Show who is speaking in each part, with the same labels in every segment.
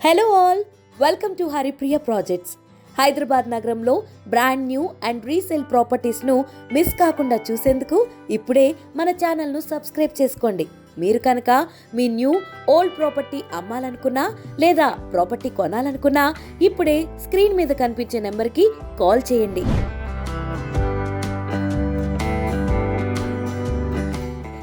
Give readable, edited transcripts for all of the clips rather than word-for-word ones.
Speaker 1: Hello all, welcome to Haripriya projects. Hyderabad నగరంలో brand new and resale ప్రాపర్టీస్ను miss కాకుండా చూసేందుకు ఇప్పుడే మన ఛానల్ను సబ్స్క్రైబ్ చేసుకోండి. మీరు కనుక మీ న్యూ ఓల్డ్ ప్రాపర్టీ అమ్మాలనుకున్నా లేదా ప్రాపర్టీ కొనాలనుకున్నా ఇప్పుడే స్క్రీన్ మీద కనిపించే నెంబర్కి కాల్ చేయండి.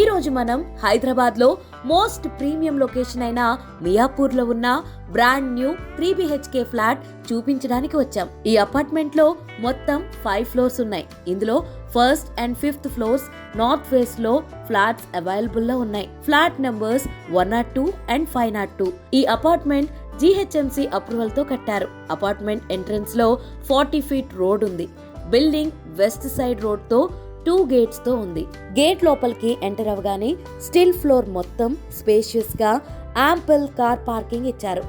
Speaker 1: ఈరోజు మనం హైదరాబాద్లో మోస్ట్ ప్రీమియం లొకేషన్ అయిన మియాపూర్లో ఉన్న బ్రాండ్ న్యూ 3 BHK ఫ్లాట్ చూపించడానికి వచ్చాం. ఈ అపార్ట్మెంట్లో మొత్తం 5 ఫ్లోర్స్ ఉన్నాయి. ఇందులో first and 5th floors north face లో ఫ్లాట్స్ అవైలబుల్ లో ఉన్నాయి. Flat numbers 102 and 502. ఈ అపార్ట్మెంట్ GHMC అప్రూవల్ తో కట్టారు. అపార్ట్మెంట్ ఎంట్రన్స్ లో 40 feet రోడ్ ఉంది. బిల్డింగ్ వెస్ట్ సైడ్ రోడ్ తో 2 gates తో ఉంది. గేట్ లోపలికి ఎంటర్ అవగానే స్టిల్ ఫ్లోర్ మొత్తం స్పేషియస్ గా యాంపుల్ కార్ పార్కింగ్ ఇచ్చారు.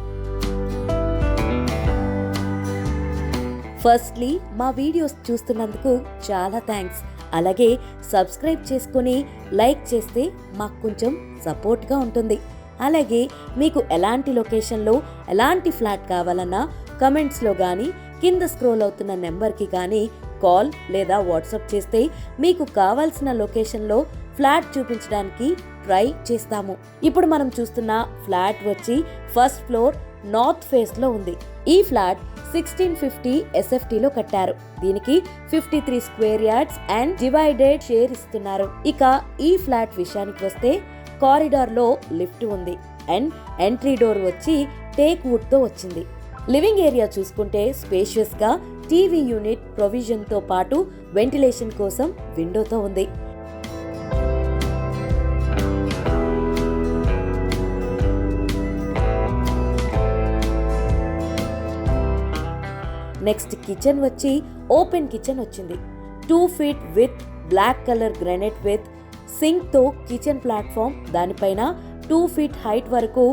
Speaker 1: ఫస్ట్లీ మా వీడియోస్ చూస్తున్నందుకు చాలా థ్యాంక్స్. అలాగే సబ్స్క్రైబ్ చేసుకుని లైక్ చేస్తే మాకు కొంచెం సపోర్ట్గా ఉంటుంది. అలాగే మీకు ఎలాంటి లొకేషన్లో ఎలాంటి ఫ్లాట్ కావాలన్నా కమెంట్స్లో కానీ కింద స్క్రోల్ అవుతున్న నెంబర్కి కానీ కాల్ లేదా వాట్సాప్ చేస్తే మీకు కావాల్సిన లొకేషన్లో ఫ్లాట్ చూపించడానికి ట్రై చేస్తాము. ఇప్పుడు మనం చూస్తున్న ఫ్లాట్ వచ్చి ఫస్ట్ ఫ్లోర్ నార్త్ ఫేస్ లో ఉంది. ఈ ఫ్లాట్ 1650 SFT లో కట్టారు. దీనికి 53 square yards and divided share ఇస్తున్నారు. ఇక ఈ ఫ్లాట్ విషయానికి వస్తే కారిడార్ లో లిఫ్ట్ ఉంది అండ్ ఎంట్రీ డోర్ వచ్చి టేక్ వుడ్ తో వచ్చింది. లివింగ్ ఏరియా చూసుకుంటే స్పేషియస్ గా టీవీ యూనిట్ ప్రొవిజన్ తో పాటు వెంటిలేషన్ కోసం విండోతో ఉంది. నెక్స్ట్ కిచెన్ వచ్చి ఓపెన్ కిచెన్ వచ్చింది. 2 feet with black colour granite with sink తో కిచెన్ ప్లాట్ఫామ్, దానిపైన 2 feet హైట్ వరకు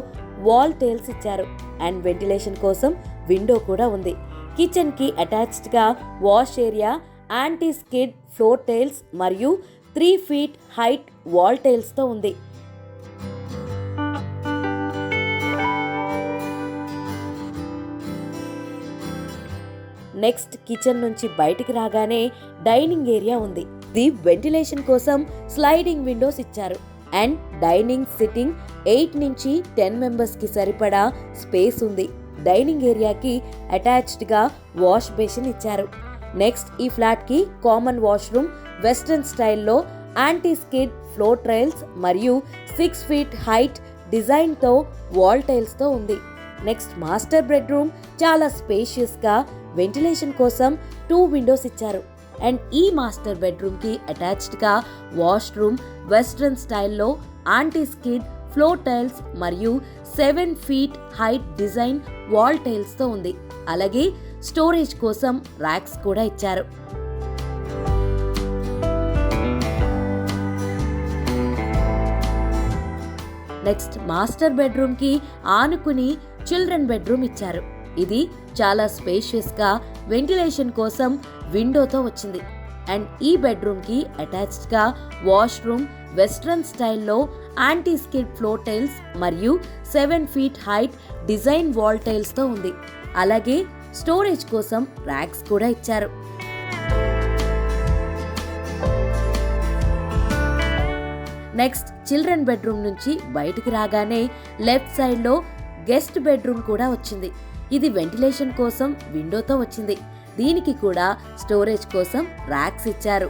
Speaker 1: వాల్ టైల్స్ ఇచ్చారు అండ్ వెంటిలేషన్ కోసం విండో కూడా ఉంది. కిచెన్ కి అటాచ్డ్ గా wash area, anti skid floor tiles మరియు 3 feet హైట్ వాల్ టైల్స్ తో ఉంది. నెక్స్ట్ కిచెన్ నుంచి బయటికి రాగానే డైనింగ్ ఏరియా ఉంది. ఇది వెంటిలేషన్ కోసం స్లైడింగ్ విండోస్ ఇచ్చారు అండ్ డైనింగ్ సిట్టింగ్ 8 నుంచి 10 members కి సరిపడా స్పేస్ ఉంది. డైనింగ్ ఏరియాకి అటాచ్డ్ గా వాష్ బేసిన్ ఇచ్చారు. నెక్స్ట్ ఈ ఫ్లాట్ కి కామన్ వాష్రూమ్ వెస్టర్న్ స్టైల్లో యాంటీ స్కిడ్ ఫ్లోర్ టైల్స్ మరియు 6 feet హైట్ డిజైన్ తో వాల్ టైల్స్ తో ఉంది. నెక్స్ట్ మాస్టర్ బెడ్రూమ్ చాలా స్పేషియస్ గా వెంటిలేషన్ కోసం 2 windows ఇచ్చారు అండ్ ఈ మాస్టర్ బెడ్రూమ్ కి అటాచ్డ్ గా వాష్రూమ్ వెస్టర్న్ స్టైల్లో యాంటీ స్కిడ్ ఫ్లోర్ టైల్స్ మరియు 7 feet height design wall tiles తో ఉంది. అలాగే స్టోరేజ్ కోసం ర్యాక్స్ కూడా ఇచ్చారు. నెక్స్ట్ మాస్టర్ బెడ్రూమ్ కి ఆనుకుని చిల్డ్రన్ బెడ్రూమ్ ఇచ్చారు. ఇది చాలా స్పేషియస్ గా వెంటిలేషన్ కోసం విండోతో వచ్చింది అండ్ ఈ బెడ్రూమ్ కి అటాచ్డ్ గా వాష్రూమ్ వెస్ట్రన్ స్టైల్లో యాంటీ స్కిడ్ ఫ్లోర్ టైల్స్ మరియు 7 feet height design wall tiles తో ఉంది. అలాగే స్టోరేజ్ కోసం ర్యాక్స్ కూడా ఇచ్చారు. నెక్స్ట్ చిల్డ్రన్ బెడ్రూమ్ నుంచి బయటికి రాగానే లెఫ్ట్ సైడ్ లో గెస్ట్ బెడ్రూమ్ కూడా వచ్చింది. ఇది వెంటిలేషన్ కోసం విండోతో వచ్చింది. దీనికి కూడా స్టోరేజ్ కోసం ర్యాక్స్ ఇచ్చారు.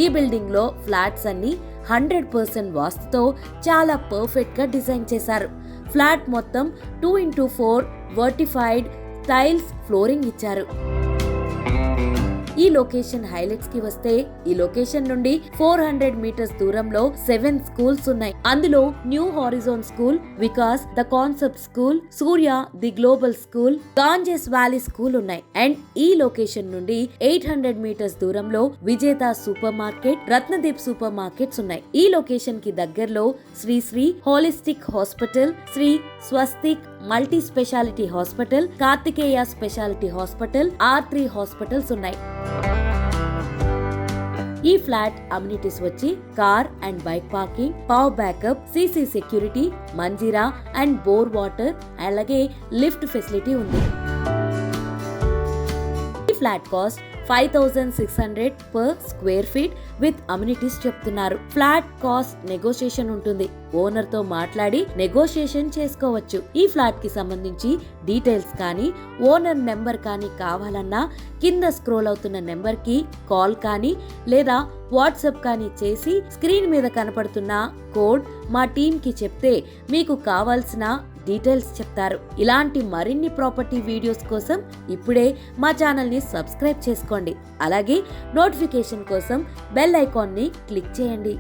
Speaker 1: ఈ బిల్డింగ్ లో ఫ్లాట్స్ అన్ని 100% వాస్తుతో చాలా పర్ఫెక్ట్ గా డిజైన్ చేశారు. ఫ్లాట్ మొత్తం 2x4 వర్టిఫైడ్ టైల్స్ ఫ్లోరింగ్ ఇచ్చారు. ఈ లొకేషన్ హైలైట్స్ కి వస్తే ఈ లొకేషన్ నుండి 400 meters దూరంలో 7 schools ఉన్నాయి. అందులో New Horizon school, Vikas, the concept school, Surya the global school, Ganges valley school ఉన్నాయి. అండ్ ఈ లొకేషన్ నుండి 800 meters దూరంలో Vijetha super market, Ratnadeep super markets ఉన్నాయి. ఈ లొకేషన్ కి దగ్గరలో Shri holistic hospital, Shri Swastik multi speciality hospital, Karthikeya speciality hospital, R3 hospitals ఉన్నాయి. ఈ ఫ్లాట్ అమ్యూనిటీస్ వచ్చి car and bike parking, power backup, CC security, Manjira and bore water, అలాగే లిఫ్ట్ ఫెసిలిటీ ఉంది. ఈ flat cost 5600 per square feet with amenities చెప్తున్నారు. Flat cost negotiation ఉంటుంది. Owner తో మాట్లాడి నెగోషియేషన్ చేసుకోవచ్చు. ఈ ఫ్లాట్ కి సంబంధించి డీటెయిల్స్ కానీ ఓనర్ నెంబర్ కానీ కావాలన్నా కింద స్క్రోల్ అవుతున్న నెంబర్ కి కాల్ కానీ లేదా వాట్సాప్ కానీ చేసి స్క్రీన్ మీద కనపడుతున్న కోడ్ మా టీమ్ కి చెప్తే మీకు కావాల్సిన డీటెయిల్స్ చెప్తారు. ఇలాంటి మరిన్ని ప్రాపర్టీ వీడియోస్ కోసం ఇప్పుడే మా ఛానల్ ని సబ్స్క్రైబ్ చేసుకోండి. అలాగే నోటిఫికేషన్ కోసం బెల్ ఐకాన్ ని క్లిక్ చేయండి.